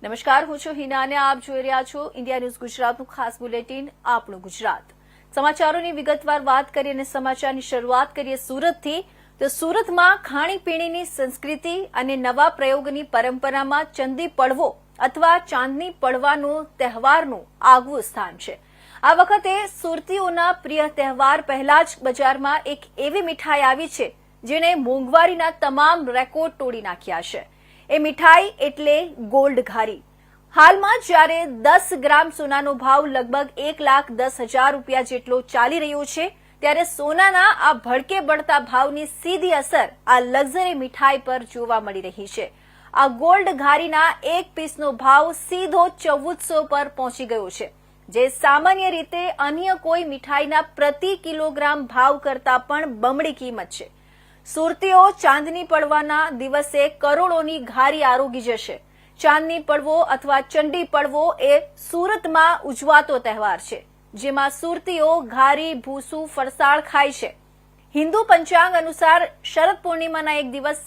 નમસ્કાર, હું છું હિના અને આપ જોઈ રહ્યા છો ઇન્ડિયા ન્યૂઝ ગુજરાતનું ખાસ બુલેટિન આપણું ગુજરાત। સમાચારોની વિગતવાર વાત કરીએ અને સમાચારની શરૂઆત કરીએ સુરતથી। તો સુરતમાં ખાણીપીણીની સંસ્કૃતિ અને નવા પ્રયોગની પરંપરામાં ચંદી પડવો અથવા ચાંદની પડવાનો તહેવારનું આગવું સ્થાન છે। આ વખતે સુરતીઓના પ્રિય તહેવાર પહેલા જ બજારમાં એક એવી મીઠાઈ આવી છે જેણે મોંઘવારીના તમામ રેકોર્ડ તોડી નાખ્યા છે। એ મીઠાઈ એટલે ગોલ્ડ ઘારી। હાલમાં જ્યારે 10 ગ્રામ સોનાનો ભાવ લગભગ 1,10,000 રૂપિયા જેટલો ચાલી રહ્યો છે, ત્યારે સોનાના આ ભડકે બળતા ભાવની સીધી અસર આ લક્ઝરી મીઠાઈ પર જોવા મળી રહી છે। આ ગોલ્ડ ઘારીના એક પીસનો ભાવ સીધો 1400 પર પહોંચી ગયો છે, જે સામાન્ય રીતે અન્ય કોઈ મીઠાઈના પ્રતિ કિલોગ્રામ ભાવ કરતાં પણ બમણી કિંમત છે। સુરતીઓ ચાંદની પડવાના દિવસે કરોડોની ઘારી આરોગી જશે। ચાંદની પડવો અથવા ચંડી પડવો એ સુરતમાં ઉજવાતો તહેવાર છે, જેમાં સુરતીઓ ઘારી, ભૂસું, ફરસાણ ખાય છે। હિન્દુ પંચાંગ અનુસાર શરદ પૂર્ણિમાના એક દિવસ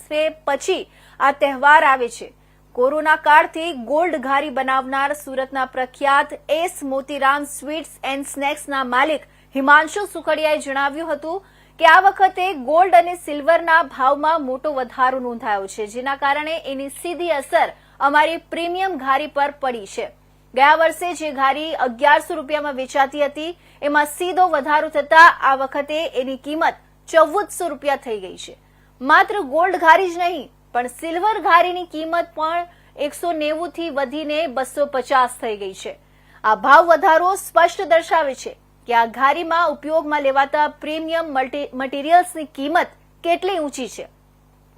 પછી આ તહેવાર આવે છે। કોરોના કાળથી ગોલ્ડ ઘારી બનાવનાર સુરતના પ્રખ્યાત એસ મોતીરામ સ્વીટ્સ એન્ડ સ્નેક્સના માલિક હિમાંશુ સુખડિયાએ જણાવ્યું હતું કે આ વખતે ગોલ્ડ અને સિલ્વરના ભાવમાં મોટો વધારો નોંધાયો છે, જેના કારણે એની સીધી અસર અમારી પ્રીમિયમ ઘારી પર પડી છે। ગયા વર્ષે જે ઘારી 1100 રૂપિયામાં વેચાતી હતી, એમાં સીધો વધારો થતા આ વખતે એની કિંમત 1400 રૂપિયા થઈ ગઈ છે। માત્ર ગોલ્ડ ઘારી જ નહીં, પણ સિલ્વર ઘારીની કિંમત પણ 190 થી વધીને 250 થઈ ગઈ છે। આ ભાવ વધારો સ્પષ્ટ દર્શાવે છે કે આ ઘારીમાં ઉપયોગમાં લેવાતા પ્રીમિયમ મટીરિયલ્સની કિંમત કેટલી ઊંચી છે।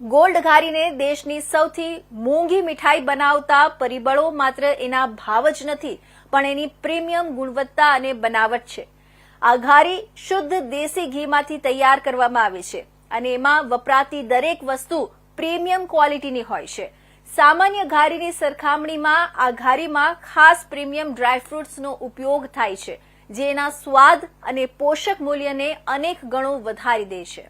ગોલ્ડ ઘારીને દેશની સૌથી મોંઘી મીઠાઈ બનાવતા પરિબળો માત્ર એના ભાવ જ નથી, પણ એની પ્રીમિયમ ગુણવત્તા અને બનાવટ છે। આ ઘારી શુદ્ધ દેશી ઘીમાંથી તૈયાર કરવામાં આવે છે અને એમાં વપરાતી દરેક વસ્તુ પ્રીમિયમ ક્વોલિટીની હોય છે। સામાન્ય ઘારીની સરખામણીમાં આ ઘારીમાં ખાસ પ્રીમિયમ ડ્રાયફ્રૂટ્સનો ઉપયોગ થાય છે, જે એના સ્વાદ અને પોષક મૂલ્યને અનેક ગણો વધારી દે છે।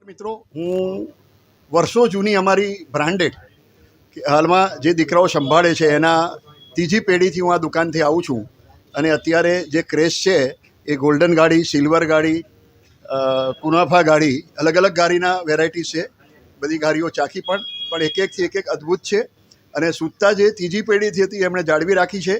મિત્રો, હું વર્ષો જૂની અમારી બ્રાન્ડેડ હાલમાં જે દીકરાઓ સંભાળે છે એના ત્રીજી પેઢીથી હું આ દુકાનથી આવું છું અને અત્યારે જે ક્રેઝ છે એ ગોલ્ડન ગાડી, સિલ્વર ગાડી, કુનાફા ગાડી, અલગ અલગ ગાડીના વેરાયટીઝ છે। બધી ગાડીઓ ચાખી પણ એકથી એક અદ્ભુત છે અને સુધતા જે ત્રીજી પેઢીથી હતી એમણે જાળવી રાખી છે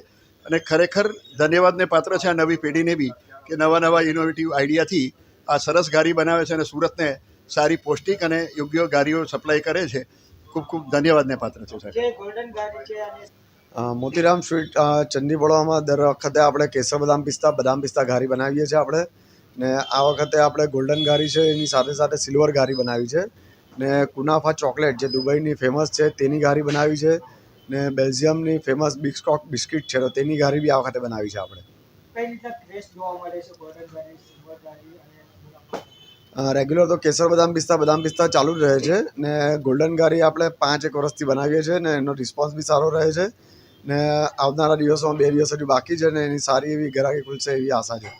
અને ખરેખર ધન્યવાદને પાત્ર છે આ નવી પેઢીને બી કે નવા ઇનોવેટિવ આઈડિયાથી આ સરસ ગાડી બનાવે છે અને સુરતને સારી પૌષ્ટિક અને યોગ્ય ગાડીઓ સપ્લાય કરે છે। ખૂબ ખૂબ ધન્યવાદને પાત્ર છે સાહેબ। મોતીરામ સ્વીટ ચંદી પડવામાં દર વખતે આપણે કેસર બદામ પિસ્તા ઘારી બનાવીએ છીએ આપણે, ને આ વખતે આપણે ગોલ્ડન ઘારી છે, એની સાથે સાથે સિલ્વર ઘારી બનાવી છે, ને કુનાફા ચોકલેટ જે દુબઈની ફેમસ છે તેની ઘારી બનાવી છે, ને બેલ્જિયમની ફેમસ બિસ્કોક બિસ્કિટ છે તો તેની ઘારી બી આ વખતે બનાવી છે આપણે। રેગ્યુલર તો કેસર બદામ પિસ્તા ચાલુ જ રહે છે, ને ગોલ્ડન ઘારી આપણે 5 વર્ષથી બનાવીએ છીએ ને એનો રિસ્પોન્સ બી સારો રહે છે, ને આવનારા દિવસોમાં 2 દિવસ હજુ બાકી છે ને એની સારી એવી ગ્રાહકી ખુલશે એવી આશા છે।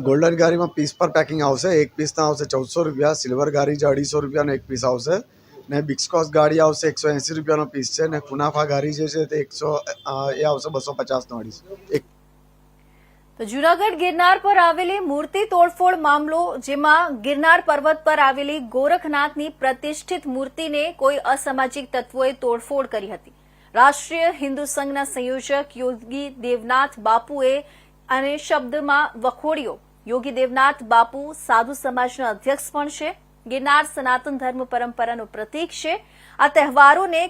ગોલ્ડન ઘારીમાં પીસ પર પેકિંગ આવશે। એક પીસના આવશે 1400 રૂપિયા, સિલ્વર ઘારી છે 250 રૂપિયાનો એક પીસ આવશે, ને બિસ્કોસ ગાડી આવશે 180 રૂપિયાનો પીસ છે, ને કુનાફા ઘારી જે છે તે 100 એ આવશે 250નો અઢીસ। તો જૂનાગઢ ગિરનાર પર આવેલી મૂર્તિ તોડફોડ મામલો, જેમાં ગિરનાર પર્વત પર આવેલી ગોરખનાથની પ્રતિષ્ઠિત મૂર્તિને કોઈ અસામાજિક તત્વોએ તોડફોડ કરી હતી। રાષ્ટ્રીય હિન્દુ સંઘના સંયોજક યોગી દેવનાથ બાપુએ અને શબ્દમાં વખોડ્યો। યોગી દેવનાથ બાપુ સાધુ સમાજના અધ્યક્ષ પણ છે। ગિરનાર સનાતન ધર્મ પરંપરાનું પ્રતીક છે। આ તહેવારોને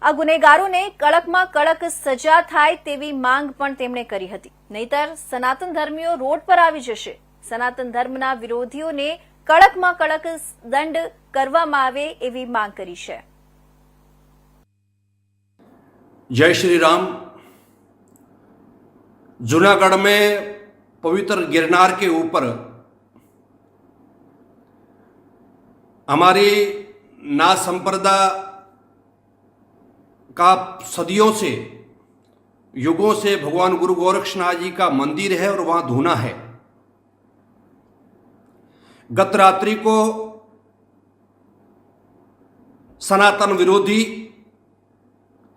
આ ગુનેગારોને કડકમાં કડક સજા થાય તેવી માંગ પણ તેમણે કરી હતી, નહીતર સનાતન ધર્મીઓ રોડ પર આવી જશે। સનાતન ધર્મના વિરોધીઓને કડકમાં કડક દંડ કરવામાં આવે એવી માંગ કરી છે। जय श्री राम। जूनागढ़ में पवित्र गिरनार के ऊपर हमारी ना संप्रदा का सदियों से, युगों से भगवान गुरु गोरक्षनाथ जी का मंदिर है और वहाँ धूना है। गत रात्रि को सनातन विरोधी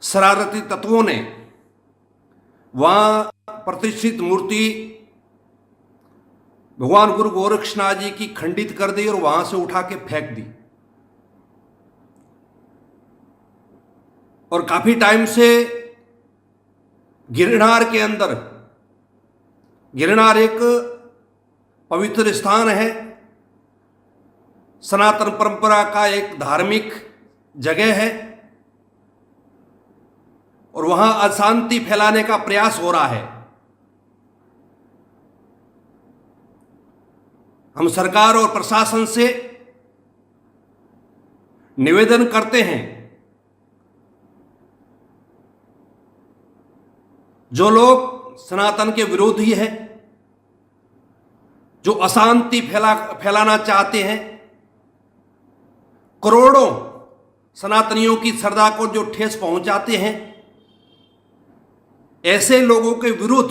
शरारती तत्वों ने वहां प्रतिष्ठित मूर्ति भगवान गुरु गोरक्षनाथ जी की खंडित कर दी और वहां से उठा के फेंक दी। और काफी टाइम से गिरनार के अंदर, गिरनार एक पवित्र स्थान है, सनातन परंपरा का एक धार्मिक जगह है और वहां अशांति फैलाने का प्रयास हो रहा है। हम सरकार और प्रशासन से निवेदन करते हैं, जो लोग सनातन के विरोधी हैं, जो अशांति फैलाना चाहते हैं, करोड़ों सनातनियों की श्रद्धा को जो ठेस पहुंचाते हैं, ऐसे लोगों के विरुद्ध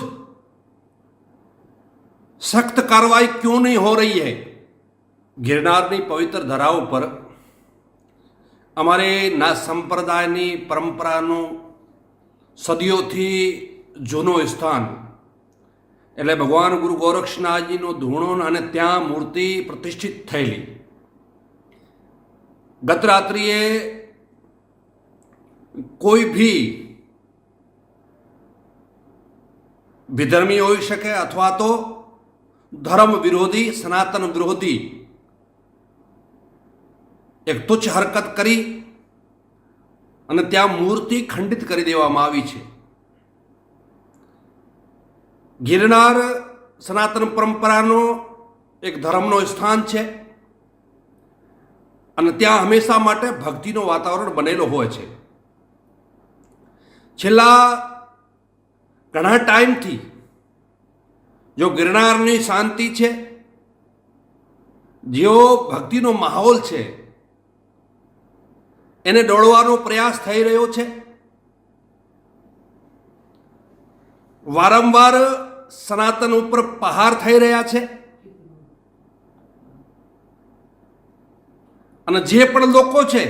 सख्त कार्रवाई क्यों नहीं हो रही है। गिरनाરની પવિત્ર ધરાઓ પર અમારે ના સંપ્રદાયની પરંપરાનું સદીઓથી જૂનો સ્થાન એટલે ભગવાન ગુરુ ગોરક્ષનાથજીનો ધૂણો અને ત્યાં મૂર્તિ પ્રતિષ્ઠિત થયેલી। ગત રાત્રિએ કોઈ भी विधर्मी हो सके अथवा तो धर्म विरोधी, सनातन विरोधी एक तुच्छ हरकत करी અને ત્યાં મૂર્તિ ખંડિત કરી દેવામાં આવી છે। गिरनार सनातन परंपराનો એક ધર્મનો સ્થાન છે અને ત્યાં હંમેશા માટે ભક્તિનો વાતાવરણ બનેલો હોય છે। છેલ્લા ઘણા ટાઈમથી જો गिरनाરની શાંતિ છે, જેવો ભક્તિનો માહોલ છે, એને ડોળવાનો પ્રયાસ થઈ રહ્યો છે। વારંવાર સનાતન ઉપર પ્રહાર થઈ રહ્યા છે અને જે પણ લોકો છે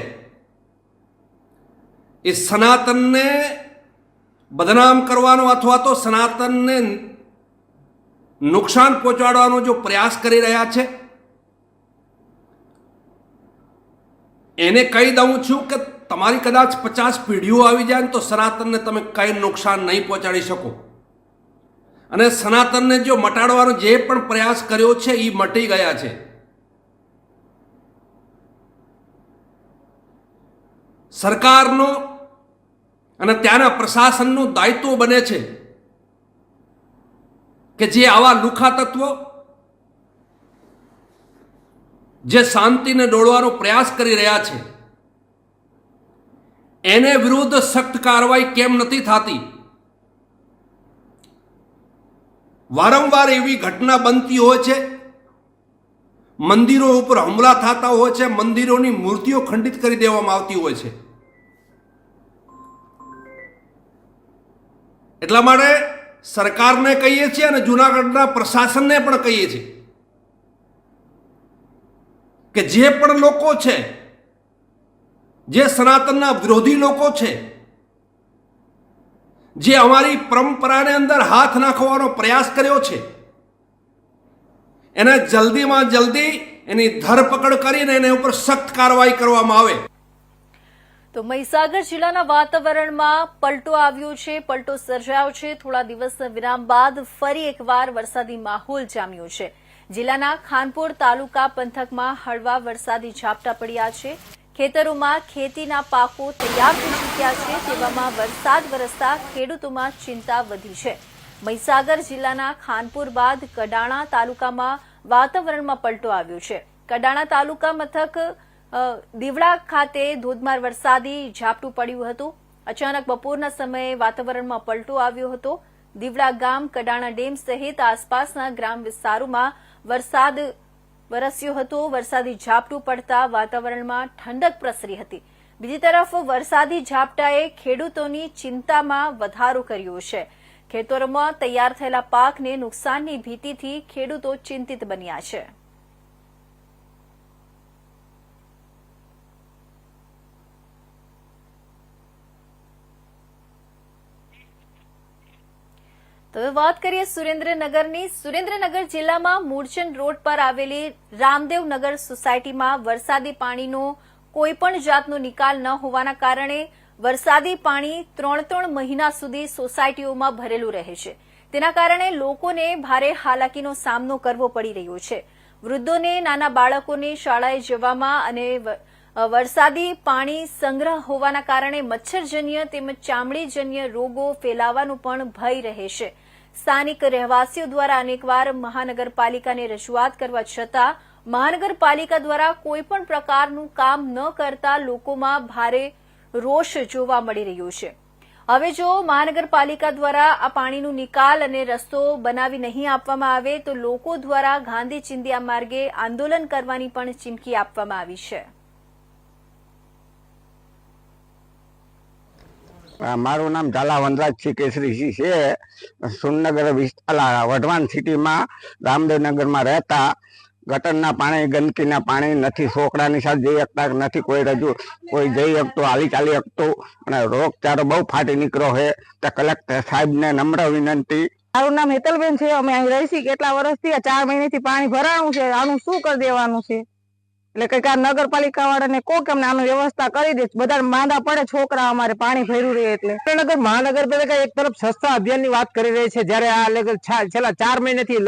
એ સનાતનને બદનામ કરવાનો અથવા તો સનાતનને નુકસાન પહોંચાડવાનો જો પ્રયાસ કરી રહ્યા છે, એને કહી દઉં છું કે તમારી કદાચ 50 પેઢીઓ આવી જાય ને તો સનાતનને તમે કંઈ નુકસાન નહીં પહોંચાડી શકો અને સનાતનને જો મટાડવાનો જે પણ પ્રયાસ કર્યો છે એ મટી ગયા છે। સરકારનો અને ત્યાંના પ્રશાસનનું દાયિત્વ બને છે કે જે આવા લુખા તત્વો જે શાંતિને ડોળવાનો પ્રયાસ કરી રહ્યા છે એને વિરુદ્ધ સખ્ત કાર્યવાહી કેમ નથી થતી। વારંવાર એવી ઘટના બનતી હોય છે, મંદિરો ઉપર હુમલા થતા હોય છે, મંદિરોની મૂર્તિઓ ખંડિત કરી દેવામાં આવતી હોય છે। એટલા માટે સરકારને કહીએ છીએ અને જૂનાગઢના પ્રશાસનને પણ કહીએ છીએ કે જે પણ લોકો છે, જે સનાતનના વિરોધી લોકો છે, જે અમારી પરંપરાને અંદર હાથ નાખવાનો પ્રયાસ કર્યો છે, એને જલ્દીમાં જલ્દી એની ધરપકડ કરીને એના ઉપર સખ્ત કાર્યવાહી કરવામાં આવે। તો મહીસાગર જિલ્લાના વાતાવરણમાં પલટો આવ્યો છે, પલટો સર્જાયો છે। થોડા દિવસના વિરામ બાદ ફરી એકવાર વરસાદી માહોલ જામ્યો છે। જિલ્લાના ખાનપુર તાલુકા પંથકમાં હળવા વરસાદી ઝાપટા પડ્યા છે। ખેતરોમાં ખેતીના પાકો તૈયાર થઈ ચૂક્યા છે, તેવામાં વરસાદ વરસતા ખેડૂતોમાં ચિંતા વધી છે। મહીસાગર જિલ્લાના ખાનપુર બાદ કડાણા તાલુકામાં વાતાવરણમાં પલટો આવ્યો છે। કડાણા તાલુકા મથક દીવડા ખાતે ધોધમાર વરસાદી ઝાપટું પડ્યું હતું। અચાનક બપોરના સમયે વાતાવરણમાં પલટો આવ્યો હતો। દીવડા ગામ, કડાણા ડેમ સહિત આસપાસના ગ્રામ વિસ્તારોમાં વરસાદ વરસ્યો હતો। વરસાદી ઝાપટું પડતા વાતાવરણમાં ઠંડક પ્રસરી હતી। બીજી તરફ વરસાદી ઝાપટાએ ખેડૂતોની ચિંતામાં વધારો કર્યો છે। ખેતરોમાં તૈયાર થયેલા પાકને નુકસાનની ભીતિથી ખેડૂતો ચિંતિત બન્યા છે। તો હવે વાત કરીએ સુરેન્દ્રનગરની. સુરેન્દ્રનગર જિલ્લામાં મૂળચંદ રોડ પર આવેલી રામદેવનગર સોસાયટીમાં વરસાદી પાણીનો કોઈ પણ જાતનો નિકાલ ન હોવાના કારણે વરસાદી પાણી 3 મહિના સુધી સોસાયટીઓમાં ભરેલું રહે છે. તેના કારણે લોકોને ભારે હાલાકીનો સામનો કરવો પડી રહ્યો છે. વૃદ્ધોને, નાના બાળકોને શાળાએ જવામાં અને વરસાદી પાણી સંગ્રહ હોવાના કારણે મચ્છરજન્ય તેમજ ચામડીજન્ય રોગો ફેલાવાનો પણ ભય રહે છે. સ્થાનિક રહેવાસીઓ દ્વારા અનેકવાર મહાનગરપાલિકાને રજૂઆત કરવા છતાં મહાનગરપાલિકા દ્વારા કોઈ પણ પ્રકારનું કામ ન કરતા લોકોમાં ભારે રોષ જોવા મળી રહ્યો છે. હવે જો મહાનગરપાલિકા દ્વારા આ પાણીનો નિકાલ અને રસ્તો બનાવી નહીં આપવામાં આવે તો લોકો દ્વારા ગાંધી ચિંધ્યા માર્ગે આંદોલન કરવાની પણ ચીમકી આપવામાં આવી છે. મારું નામ ઝાલા વનરાજસિંહ કેસરીસિંહ છે. સુરનગર વિસ્તાર વઢવાણ સિટીમાં રામદેવનગરમાં રહેતા ગટરના પાણી, ગંદકીના પાણી નથી, છોકરાની સાથે જઈ શકતા નથી, કોઈ જઈ શકતું, હાલી ચાલી શકતું, અને રોગચાળો બહુ ફાટી નીકળ્યો છે. તો કલેક્ટર સાહેબને નમ્ર વિનંતી. મારું નામ હેતલબેન છે. અમે અહીં રહીશી કેટલા વર્ષથી, 4 મહિનાથી પાણી ભરાણું છે. આનું શું કરી દેવાનું છે? એટલે કઈક આ નગરપાલિકા વાળાને કહો કે અમને આનું વ્યવસ્થા કરી દે. બધા માંદા પડે છોકરા, અમારે પાણી ભર્યું રહે. એટલે સુરેન્દ્રનગર મહાનગરપાલિકા એક તરફ સ્વચ્છતા અભિયાનની વાત કરી રહી છે, જ્યારે આ છેલ્લા 4 મહિનાથી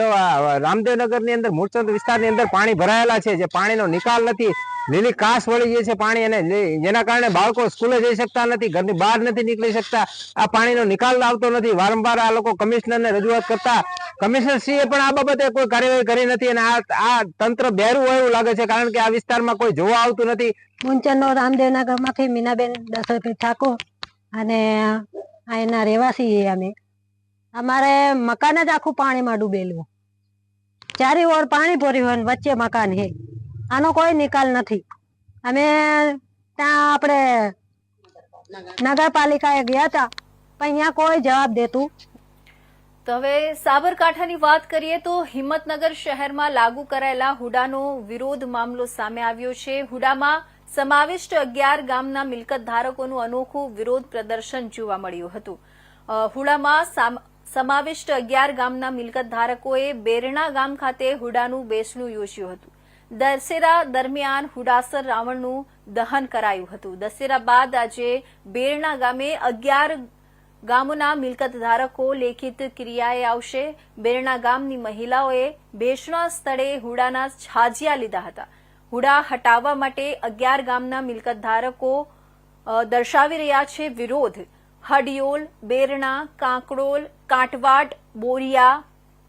રામદેવનગર ની અંદર મૂળચંદ વિસ્તારની અંદર પાણી ભરાયેલા છે, જે પાણીનો નિકાલ નથી. લીલી કાસ વળી જાય છે પાણી, અને જેના કારણે બાળકો સ્કૂલે જઈ શકતા નથી, ઘરની બહાર નથી નીકળી શકતા. આ પાણીનો નિકાલ આવતો નથી. વારંવાર આ લોકો કમિશનરને રજૂઆત કરતા કમિશનરશ્રીએ પણ આ બાબતે કોઈ કાર્યવાહી કરી નથી, અને આ તંત્ર બેરું હોય એવું લાગે છે, કારણ કે આ વિસ્તારમાં કોઈ જોવા આવતું નથી. મૂળચંદ રામદેવનગર માંથી મીનાબેન દશરથભાઈ ઠાકોર, અને અહીંના રહેવાસી અમે. અમારે મકાન જ આખું પાણીમાં ડૂબેલું, 4 ઓર પાણી ભર્યું હોય, વચ્ચે મકાન છે. આનો કોઈ નિકાલ નથી. અમે ત્યાં આપણે નગરપાલિકાએ ગયા હતા, પણ અહીંયા કોઈ જવાબ દેતું. તો હવે સાબરકાંઠાની વાત કરીએ તો હિંમતનગર શહેરમાં લાગુ કરાયેલા હુડાનો વિરોધ મામલો સામે આવ્યો છે. હુડામાં સમાવિષ્ટ 11 ગામના મિલકત ધારકોનું અનોખું વિરોધ પ્રદર્શન જોવા મળ્યું હતું. હુડામાં સમાવિષ્ટ 11 ગામના મિલકત ધારકોએ બેરણા ગામ ખાતે હુડાનું બેસણું યોજ્યું હતું. દશેરા દરમિયાન હુડાસર રાવણનું દહન કરાયું હતું. દશેરા બાદ આજે બેરણા ગામે 11 ગામોના મિલકત ધારકો લેખિત ક્રિયાએ આવશે. બેરણા ગામની મહિલાઓએ બેસણા સ્થળે હુડાના છાજિયા લીધા હતા. હુડા હટાવવા માટે 11 ગામના મિલકત ધારકો દર્શાવી રહ્યા છે વિરોધ. હડિયોલ, બેરણા, કાંકડોલ, કાંટવાડ, બોરિયા,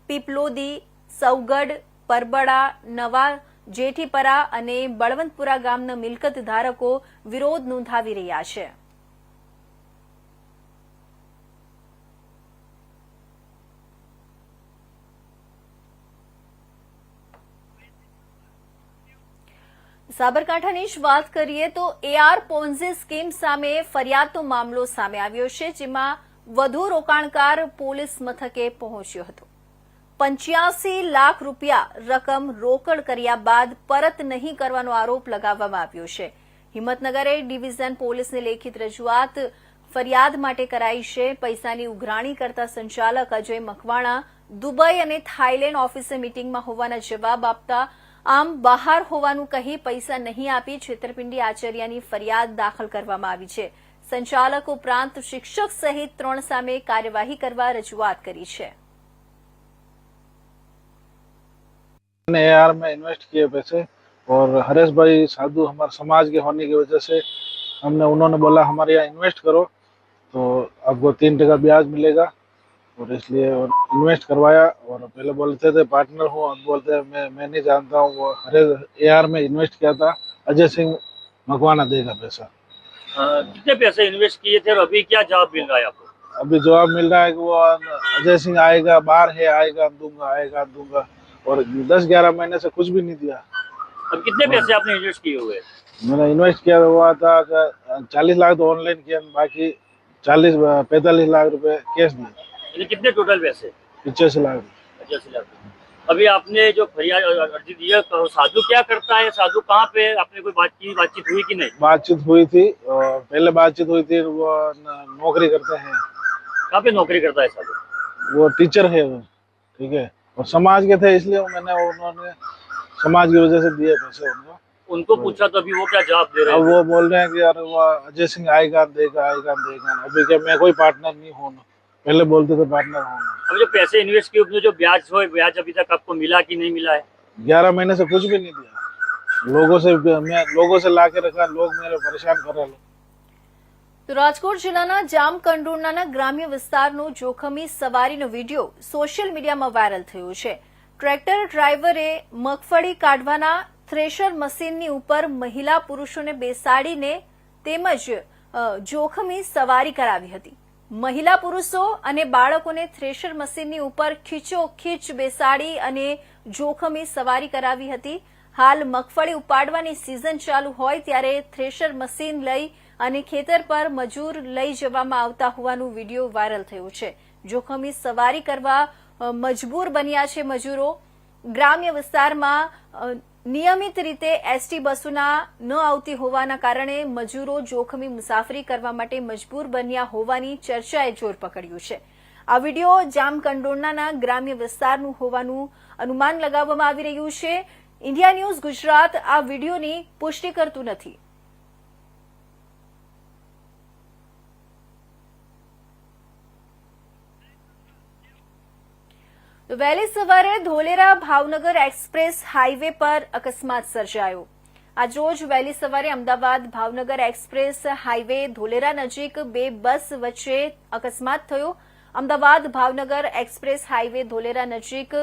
પીપલોદી, સૌગડ, પરબડા, નવા જેઠીપરા અને બળવંતપુરા ગામના મિલકત ધારકો વિરોધ નોંધાવી રહ્યા છે. સાબરકાંઠાની જ વાત કરીએ તો AR પોન્ઝી સ્કીમ સામે ફરિયાદનો મામલો સામે આવ્યો છે, જેમાં વધુ રોકાણકાર પોલીસ મથકે પહોંચ્યો હતો. 85 લાખ રૂપિયા રકમ રોકડ કર્યા બાદ પરત નહીં કરવાનો આરોપ લગાવવામાં આવ્યો છે. હિંમતનગર ડિવિઝન પોલીસને લેખિત રજૂઆત ફરિયાદ માટે કરાઈ છે. પૈસાની ઉઘરાણી કરતા સંચાલક અજય મકવાણા દુબઈ અને થાઇલેન્ડ ઓફિસે મીટિંગમાં હોવાના જવાબ આપતા આમ બહાર હોવાનું કહી પૈસા નહીં આપી છેતરપિંડી આચર્યાની ફરિયાદ દાખલ કરવામાં આવી છે. સંચાલક ઉપરાંત શિક્ષક સહિત 3 સામે કાર્યવાહી કરવા રજૂઆત કરી છે. AR में इन्वेस्ट किए पैसे, और हरेश भाई साधु हमारे समाज के होने की वजह से उन्होंने बोला हमारे यहाँ इन्वेस्ट करो तो आपको 3% ब्याज मिलेगा, और इसलिए इन्वेस्ट करवाया. और पहले बोलते थे पार्टनर हूँ, अब बोलते हैं मैं नहीं जानता हूँ. वो हरेश AR में इन्वेस्ट किया था, अजय सिंह मकवाना देगा पैसा. कितने पैसे इन्वेस्ट किए थे और अभी क्या जवाब मिल रहा है आपको? अभी जवाब मिल रहा है कि वो अजय सिंह आएगा, बाहर है, आएगा दूंगा, और 10-11 महीने से कुछ भी नहीं दिया. अब कितने पैसे आपने इन्वेस्ट किए हुए? मैंने इन्वेस्ट किया हुआ था 40 लाख तो ऑनलाइन किया, बाकी 45 लाख रुपए कैश दिए. कितने टोटल पैसे? 85 लाख. 85 लाख. अभी आपने जो फरियाद अर्जी दी है, साधु क्या करता है? साधु कहाँ पे? आपने कोई बातचीत हुई कि नहीं? बातचीत हुई थी, पहले बातचीत हुई थी. वो नौकरी करते हैं. कहाँ पे नौकरी करता है साधु? वो टीचर है वो, ठीक है, और समाज के थे इसलिए मैंने उन्होंने समाज की वजह से दिए पैसे उनको। उनको पूछा तो अभी वो क्या जवाब दे रहे अब हैं? वो बोल रहे हैं कि यार वो अजय सिंह आएगा देगा आएगा देगा। अभी क्या मैं कोई पार्टनर नहीं हूँ, पहले बोलते थे पार्टनर हूँ। अब जो पैसे इन्वेस्ट किए उसमें जो ब्याज हो, ब्याज अभी तक आपको मिला कि नहीं मिला है? 11 महीने से कुछ भी नहीं दिया। लोगों से ला के रखा, लोग मेरे परेशान कर रहे हैं। તો રાજકોટ જિલ્લાના જામકંડોરણાના ગ્રામ્ય વિસ્તારનો જોખમી સવારીનો વિડીયો સોશિયલ મીડિયામાં વાયરલ થયો છે. ટ્રેક્ટર ડ્રાઈવરે મગફળી કાઢવાના થ્રેશર મશીનની ઉપર મહિલા પુરુષોને બેસાડીને તેમજ જોખમી સવારી કરાવી હતી. મહિલા પુરુષો અને બાળકોને થ્રેશર મશીનની ઉપર ખીચોખીચ બેસાડી અને જોખમી સવારી કરાવી હતી. હાલ મગફળી ઉપાડવાની સિઝન ચાલુ હોય ત્યારે થ્રેશર મશીન લઈ અને ખેતર પર મજૂર લઈ જવામાં આવતા હોવાનું વિડીયો વાયરલ થયો છે. જોખમી સવારી કરવા મજબૂર બન્યા છે મજૂરો. ગ્રામ્ય વિસ્તારમાં નિયમિત રીતે એસટી બસોના ન આવતી હોવાના કારણે મજૂરો જોખમી મુસાફરી કરવા માટે મજબૂર બન્યા હોવાની ચર્ચાએ જોર પકડ્યું છે. આ વિડીયો જામકંડોરણાના ગ્રામ્ય વિસ્તારનું હોવાનું અનુમાન લગાવવામાં આવી રહ્યું છે. ઇન્ડિયા ન્યૂઝ ગુજરાત આ વિડીયોની પુષ્ટિ કરતું નથી. તો વહેલી સવારે ધોલેરા ભાવનગર એક્સપ્રેસ હાઈવે પર અકસ્માત સર્જાયો. આજરોજ વહેલી સવારે અમદાવાદ ભાવનગર એક્સપ્રેસ હાઈવે ધોલેરા નજીક બે બસ વચ્ચે અકસ્માત થયો. અમદાવાદ ભાવનગર એક્સપ્રેસ હાઈવે ધોલેરા નજીક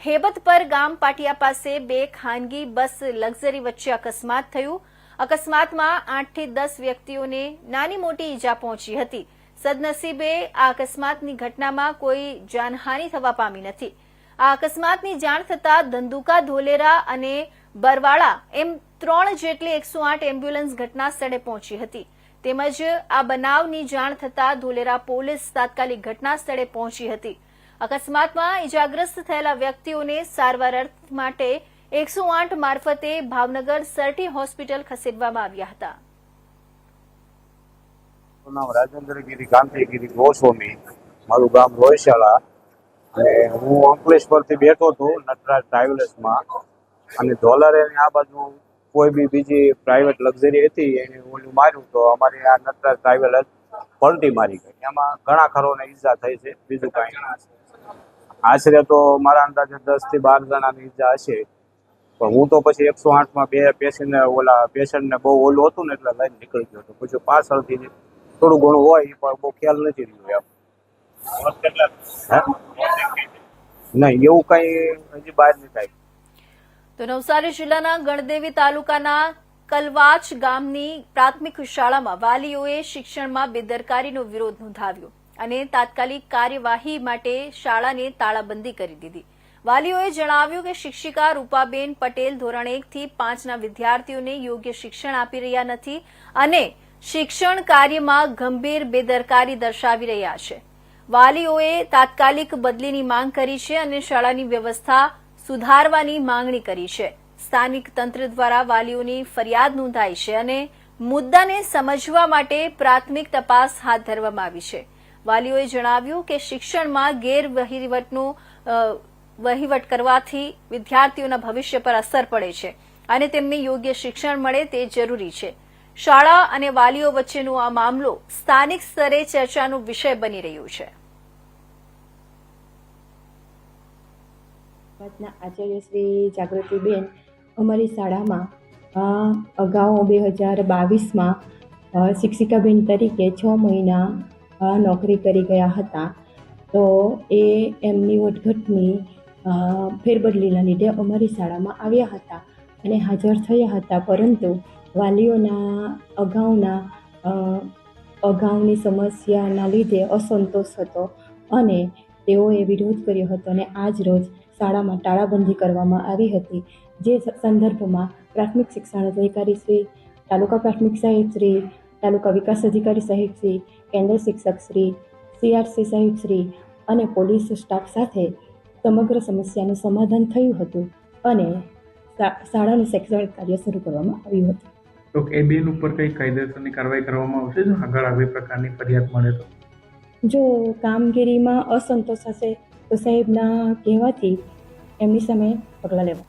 હેબતપર ગામ પાટિયા પાસે બે ખાનગી બસ લક્ઝરી વચ્ચે અકસ્માત થયું. અકસ્માતમાં 8 થી 10 વ્યક્તિઓને નાની મોટી ઈજા પહોંચી હતી. સદનસીબે આ અકસ્માતની ઘટનામાં કોઈ જાનહાનિ થવા પામી નથી. આ અકસ્માતની જાણ થતાં ધંધુકા, ધોલેરા અને બરવાળા એમ 3 જેટલી 108 એમ્બ્યુલન્સ ઘટના સ્થળે પહોંચી હતી. તેમજ આ બનાવની જાણ થતાં ધોલેરા પોલીસ તાત્કાલિક ઘટના સ્થળે પહોંચી હતી. અકસ્માતમાં ઇજાગ્રસ્ત થયેલા વ્યક્તિઓને સારવાર માટે 108 મારફતે ભાવનગર સરટી હોસ્પિટલ ખસેડવામાં આવ્યા હતા. નામ રાજેન્દ્રગીરી કાંતિગીરી ગોસ્વામી, મારું ગામ રોયશાળા અને હું અંકલેશ્વરથી બેઠો હતો નટરાજ ટ્રાવેલ્સમાં અને ધોલારાની આ બાજુ કોઈ બી બીજી પ્રાઇવેટ લક્ઝરી હતી એને ઓલું માર્યું તો અમારી આ નટરાજ ટ્રાવેલર્સ પલટી મારી ગઈ. એમાં ઘણા ખરોને ઈજા થઈ છે, બીજું કાંઈ નહીં. આશરે તો મારા અંદાજે 10 થી 12 જણાની ઈજા હશે. પણ હું તો પછી 108માં બે પેશન્ટને બહુ ઓલું હતું ને એટલે લઈને નીકળી ગયો હતો. પછી પાછળથી થોડું ઘણું હોય પણ બહુ ખ્યાલ નથી રહ્યો એમ. નહીં એવું કઈ હજી બહાર નહીં થાય. તો નવસારી જિલ્લાના ગણદેવી તાલુકાના કલવાચ ગામની પ્રાથમિક શાળામાં વાલીઓએ શિક્ષણમાં બેદરકારીનો વિરોધ નોંધાવ્યો અને તાત્કાલિક કાર્યવાહી માટે શાળાને તાળાબંધી કરી દીધી. વાલીઓએ જણાવ્યું કે શિક્ષિકા રૂપાબેન પટેલ ધોરણ 1 થી 5ના વિદ્યાર્થીઓને યોગ્ય શિક્ષણ આપી રહ્યા નથી અને શિક્ષણ કાર્યમાં ગંભીર બેદરકારી દર્શાવી રહ્યા છે. વાલીઓએ તાત્કાલિક બદલીની માંગ કરી છે અને શાળાની વ્યવસ્થા સુધારવાની માંગણી કરી છે. સ્થાનિક તંત્ર દ્વારા વાલીઓની ફરિયાદ નોંધાઈ છે અને મુદ્દાને સમજવા માટે પ્રાથમિક તપાસ હાથ ધરવામાં આવી છે. વાલીઓએ જણાવ્યું કે શિક્ષણમાં વહીવટ કરવાથી વિદ્યાર્થીઓના ભવિષ્ય પર અસર પડે છે અને તેમને યોગ્ય શિક્ષણ મળે તે જરૂરી છે. શાળા અને વાલીઓ વચ્ચેનો આ મામલો સ્થાનિક સ્તરે ચર્ચાનો વિષય બની રહ્યો છે. આચાર્ય શ્રી જાગૃતિબેન અમારી શાળામાં અગાઉ 2022માં શિક્ષિકાબેન તરીકે 6 મહિના નોકરી કરી ગયા હતા. તો એ એમની વટઘટની ફેરબદલીના લીધે અમારી શાળામાં આવ્યા હતા અને હાજર થયા હતા. પરંતુ વાલીઓના અગાઉની સમસ્યાના લીધે અસંતોષ હતો અને તેઓએ વિરોધ કર્યો હતો અને આજ રોજ શાળામાં તાળાબંધી કરવામાં આવી હતી. જે સંદર્ભમાં પ્રાથમિક શિક્ષણ અધિકારી શ્રી, તાલુકા પ્રાથમિક સાહેબશ્રી, તાલુકા વિકાસ અધિકારી સાહેબશ્રી, કેન્દ્ર શિક્ષકશ્રી, CRC સાહેબશ્રી અને પોલીસ સ્ટાફ સાથે સમગ્ર સમસ્યાનું સમાધાન થયું હતું અને શાળાનું શૈક્ષણિક કાર્ય શરૂ કરવામાં આવ્યું હતું. તો એ બેન ઉપર કઈ કાયદેસરની કાર્યવાહી કરવામાં આવશે જો આગળ આવી પ્રકારની ફરિયાદ મળે તો? જો કામગીરીમાં અસંતોષ હશે તો સાહેબના કહેવાથી એમની સામે પગલાં લેવા.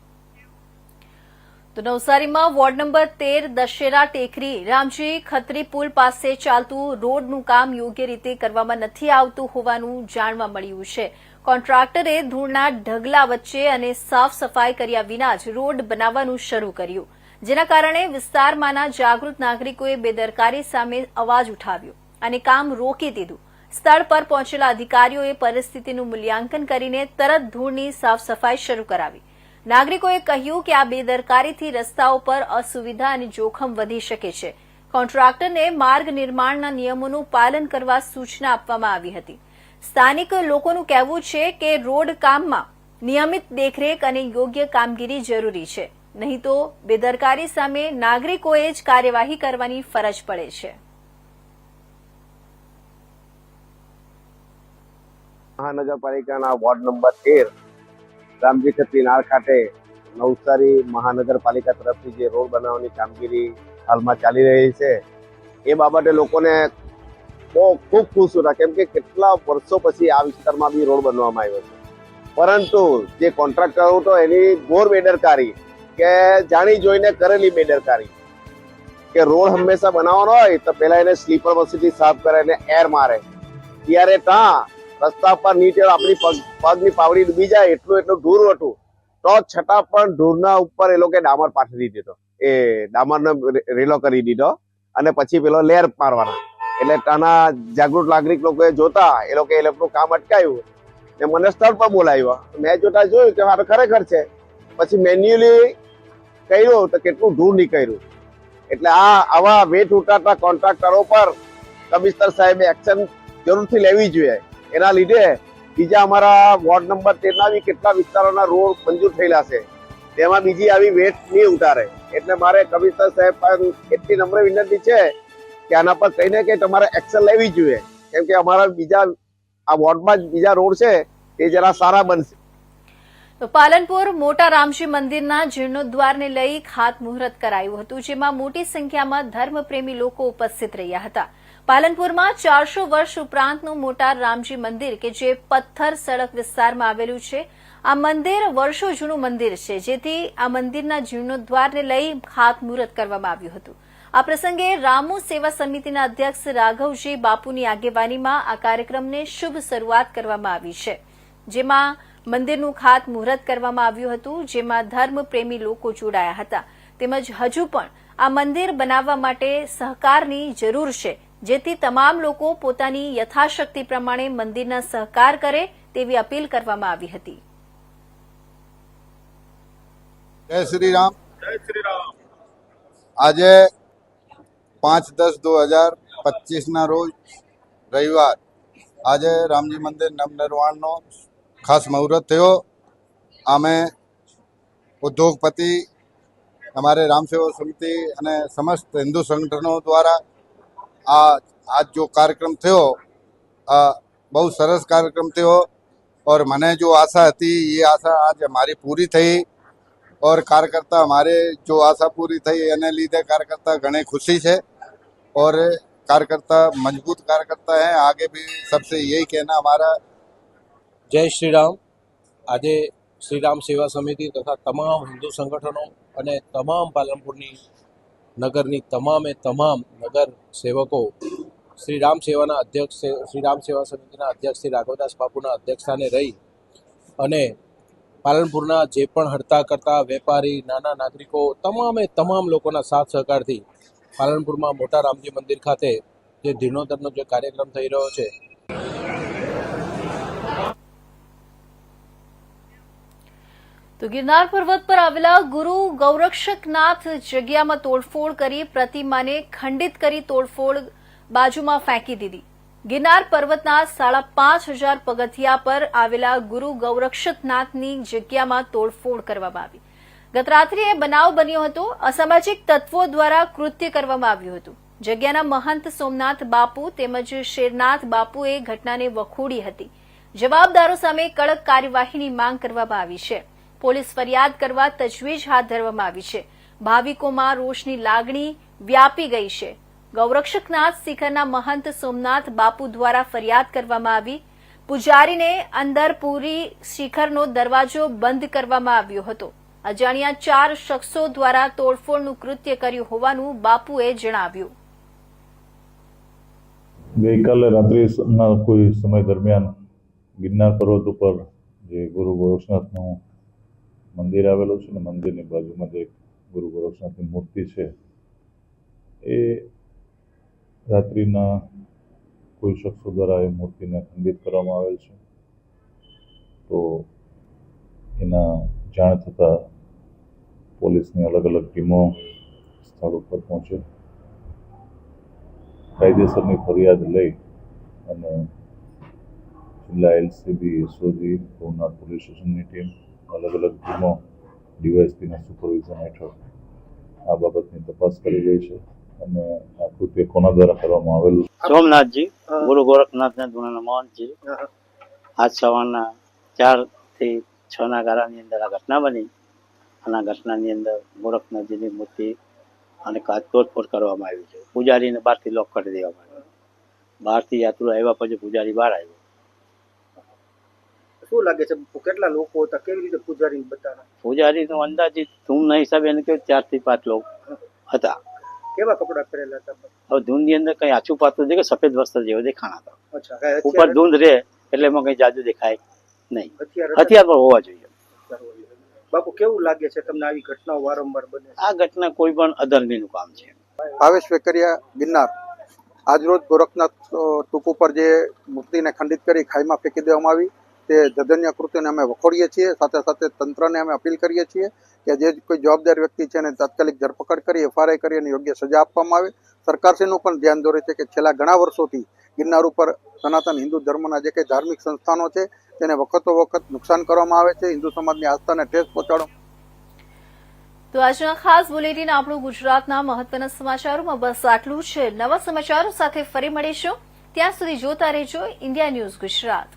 તો નવસારીમાં વોર્ડ નંબર 13 દશેરા ટેકરી રામજી ખત્રી પુલ પાસે ચાલતું રોડનું કામ યોગ્ય રીતે કરવામાં નથી આવતું હોવાનું જાણવા મળ્યું છે. કોન્ટ્રાક્ટરે ધૂળના ઢગલા વચ્ચે અને સાફ સફાઈ કર્યા વિના જ રોડ બનાવવાનું શરૂ કર્યું, જેના કારણે વિસ્તારમાંના જાગૃત નાગરિકોએ બેદરકારી સામે અવાજ ઉઠાવ્યો અને કામ રોકી દીધું. સ્થળ પર પહોંચેલા અધિકારીઓએ પરિસ્થિતિનું મૂલ્યાંકન કરીને તરત ધૂળની સાફ સફાઈ શરૂ કરાવી. નાગરિકોએ કહ્યું કે આ બેદરકારીથી રસ્તાઓ પર અસુવિધા અને જોખમ વધી શકે છે. કોન્ટ્રાક્ટરને માર્ગ નિર્માણના નિયમોનું પાલન કરવા સૂચના આપવામાં આવી હતી. સ્થાનિક લોકોનું કહેવું છે કે રોડ કામમાં નિયમિત દેખરેખ અને યોગ્ય કામગીરી જરૂરી છે, નહીં તો બેદરકારી સામે નાગરિકોએ જ કાર્યવાહી કરવાની ફરજ પડે છે. મહાનગરપાલિકાના વોર્ડ નંબર 13 રામજી ખત્રી નાળ ખાતે નવસારી મહાનગરપાલિકા તરફથી જે રોડ બનાવવાની કામગીરી હાલમાં ચાલી રહી છે એ બાબતે લોકોને બહુ ખૂબ ખુશ હતા, કેમ કે કેટલા વર્ષો પછી આ વિસ્તારમાં બી રોડ બનાવવામાં આવ્યો છે. પરંતુ જે કોન્ટ્રાક્ટર હતો એની ઘોર બેદરકારી કે જાણી જોઈને કરેલી બેદરકારી કે રોડ હંમેશા બનાવવાનો હોય તો પહેલા એને સ્લીપર મશીનથી સાફ કરે અને એર મારે, ત્યારે ત્યાં રસ્તા પર નીચે આપણી પગની પાવડી ડૂબી જાય એટલું ધૂળ હતું, તો છતાં પણ ધૂળના ઉપર એ લોકો ડામર પાથરી દીધો, એ ડામરનો રેલો કરી દીધો અને પછી પેલો લેર મારવાના. એટલે ત્યાંના જાગૃત નાગરિક લોકોએ જોતા એ લોકોનું કામ અટકાયું ને મને સ્થળ પર બોલાવ્યો. મેં જોતા જોયું કે આ ખરેખર છે. પછી મેન્યુઅલી કર્યું તો કેટલું ધૂળ નીકળ્યું. એટલે આવા વેઠ ઉઠાતા કોન્ટ્રાક્ટરો પર કમિશનર સાહેબે એક્શન જરૂરથી લેવી જોઈએ. એના લીધે બીજા અમારા વોર્ડ નંબર 13ના બી કેટલા વિસ્તારોના રોડ મંજૂર થયેલા છે, તેમાં બીજી આવી વેટ નહીં ઉતારે. એટલે મારે કમિશનર સાહેબ પાસે એટલી નમ્ર વિનંતી છે કે આના પર કહીને કે તમારે એક્શન લેવી જોઈએ, કેમ કે અમારા બીજા આ વોર્ડમાં જ બીજા રોડ છે એ જરા સારા બનશે. તો પાલનપુર મોટા રામજી મંદિરના જીર્ણોદ્વારને લઈ ખાતમુહૂર્ત કરાયું હતું, જેમાં મોટી સંખ્યામાં ધર્મપ્રેમી લોકો ઉપસ્થિત રહ્યા હતા. પાલનપુરમાં 400 વર્ષ ઉપરાંતનું મોટા રામજી મંદિર કે જે પથ્થર સડક વિસ્તારમાં આવેલું છે. આ મંદિર વર્ષો જૂનું મંદિર છે, જેથી આ મંદિરના જીર્ણોદ્વારને લઈ ખાતમુહૂર્ત કરવામાં આવ્યું હતું. આ પ્રસંગે રામુ સેવા સમિતિના અધ્યક્ષ રાઘવજી બાપુની આગેવાનીમાં આ કાર્યક્રમને શુભ શરૂઆત કરવામાં આવી છે, જેમાં મંદિરનું ખાતમુહૂર્ત કરવામાં આવ્યું હતું, જેમાં ધર્મપ્રેમી લોકો જોડાયા હતા. તેમજ હજુ પણ આ મંદિર બનાવવા માટે સહકારની જરૂર છે, જેથી તમામ લોકો પોતાની યથાશક્તિ પ્રમાણે મંદિરના સહકાર કરે તેવી અપીલ કરવામાં આવી હતી. જય શ્રી રામ. આજે 5/10/2025 રોજ રવિવાર આજે રામજી મંદિર નવનિર્માણનો ખાસ મુહૂર્ત થયો. અમે ઉદ્યોગપતિ हमारे राम सेवा समिति અને समस्त हिंदू संगठनों द्वारा आज जो कार्यक्रम थयो बहुत सरस कार्यक्रम थयो और मैंने जो आशा थी ये आशा आज हमारी पूरी थी और कार्यकर्ता हमारे जो आशा पूरी थी एने लीधे कार्यकर्ता घणे खुशी है और कार्यकर्ता मजबूत कार्यकर्ता हैं. आगे भी सबसे यही कहना हमारा जय श्री राम. આજે શ્રી રામ સેવા સમિતિ તથા તમામ હિન્દુ સંગઠનો અને તમામ પાલનપુરની નગરની તમામ નગર સેવકો શ્રી રામ સેવાના અધ્યક્ષ શ્રી રામ સેવા સમિતિના અધ્યક્ષ શ્રી રાઘવદાસ બાપુના અધ્યક્ષસ્થાને રહી અને પાલનપુરના જે પણ હડતાળ કરતા વેપારી નાના નાગરિકો તમામ લોકોના સાથ સહકારથી પાલનપુરમાં મોટા રામજી મંદિર ખાતે જે જીર્ણોદ્ધારનો જે કાર્યક્રમ થઈ રહ્યો છે. તો ગિરનાર પર્વત પર આવેલા ગુરુ ગૌરક્ષકનાથ જગ્યામાં તોડફોડ કરી પ્રતિમાને ખંડિત કરી તોડફોડ બાજુમાં ફેંકી દીધી. ગિરનાર પર્વતના 5,500 પગથિયા પર આવેલા ગુરુ ગૌરક્ષકનાથની જગ્યામાં તોડફોડ કરવામાં આવી. ગત રાત્રિએ બનાવ બન્યો હતો. અસામાજિક તત્વો દ્વારા કૃત્ય કરવામાં આવ્યું હતું. જગ્યાના મહંત સોમનાથ બાપુ તેમજ શેરનાથ બાપુએ ઘટનાને વખોડી હતી. જવાબદારો સામે કડક કાર્યવાહીની માંગ કરવામાં આવી છે. પોલીસ ફરિયાદ કરવા તજવીજ હાથ ધરવામાં આવી છે. ભાવિકોમાં રોષની લાગણી વ્યાપી ગઈ છે. ગૌરક્ષકનાથ શિખરના મહંત સોમનાથ બાપુ દ્વારા ફરિયાદ કરવામાં આવી. પૂજારીને અંદર પૂરી શિખરનો દરવાજો બંધ કરવામાં આવ્યો હતો. અજાણ્યા 4 શખ્સો દ્વારા તોડફોડનું કૃત્ય કર્યું હોવાનું બાપુએ જણાવ્યું. ગઈકાલે રાત્રિના કોઈ સમય દરમિયાન ગિરનાર પર્વત ઉપર જે ગુરુ ગોરક્ષનાથનું મંદિર આવેલું છે ને મંદિરની બાજુમાં જે ગુરુ ગોરક્ષનાથની મૂર્તિ છે એ રાત્રિના કોઈ શખ્સો દ્વારા એ મૂર્તિને ખંડિત કરવામાં આવેલ છે. તો એના જાણ થતાં પોલીસની અલગ અલગ ટીમો સ્થળ ઉપર પહોંચે, કાયદેસરની ફરિયાદ લઈ અને જિલ્લા એલસીબી, એસઓજી, ભવનાથ પોલીસ સ્ટેશનની ટીમ, અલગ અલગ ટીમો ડીવાયએસપીના સુપરવિઝન હેઠળ આ બાબતની તપાસ કરી રહી છે અને આ કૃત્ય કોના દ્વારા કરવામાં આવેલું. સોમનાથજી ગુરુ ગોરખનાથના ધૂણાના મહંતજી આજ સવારના 4 થી 6 ના ગાળાની અંદર આ ઘટના બની અને આ ઘટનાની અંદર ગોરખનાથજીની મૂર્તિ અને કાચ તોડફોડ કરવામાં આવી છે. પૂજારીને બહારથી લોક કરી દેવામાં આવ્યો. બહારથી યાત્રુ આવ્યા પછી પૂજારી બહાર આવ્યો. શું લાગે છે કેટલા લોકો હતા, કેવી રીતે પૂજારીને બતાવ્યા? પૂજારીનો અંદાજિત ધૂમના હિસાબે એને કહ્યું 4 થી 5 લોકો હતા. કેવા કપડા પહેરેલા હતા? હવે ધૂંધની અંદર કઈ આછું પાતું છે કે સફેદ વસ્ત્ર જેવો દેખાણા હતા. અચ્છા, ઉપર ધૂંધ રહે એટલે એમાં કઈ જાજુ દેખાય નહીં. હથિયાર પણ હોવા જોઈએ. બાપુ કેવું લાગે છે તમને આવી ઘટનાઓ વારંવાર બને? આ ઘટના કોઈ પણ અધર્મીનું કામ છે. ભાવેશ વેકરિયા, ગિરનાર. આજરોજ ગોરખનાથ ટૂંક ઉપર જે મૂર્તિને ખંડિત કરી ખાઈમાં ફેંકી દેવામાં આવી તે જઘન્ય કૃત્યને અમે વખોડીએ છીએ. સાથે સાથે તંત્રને અમે અપીલ કરીએ છીએ કે જે કોઈ જવાબદાર વ્યક્તિ છે એને તાત્કાલિક ધરપકડ કરી FRI કરી અને યોગ્ય સજા આપવામાં આવે. સરકારશ્રીનું પણ ધ્યાન દોરે છે કે છેલ્લા ઘણા વર્ષોથી ગિરનાર ઉપર સનાતન હિન્દુ ધર્મના જે કંઈ ધાર્મિક સંસ્થાનો છે તેને વખતો વખત નુકસાન કરવામાં આવે છે. હિન્દુ સમાજની આસ્થાને ઠેસ પહોંચાડો. તો આજના ખાસ બુલેટિન આપણું ગુજરાતના મહત્વના સમાચારોમાં બસ આટલું છે. નવા સમાચારો સાથે ફરી મળીશું. ત્યાં સુધી જોતા રહેજો ઇન્ડિયા ન્યૂઝ ગુજરાત.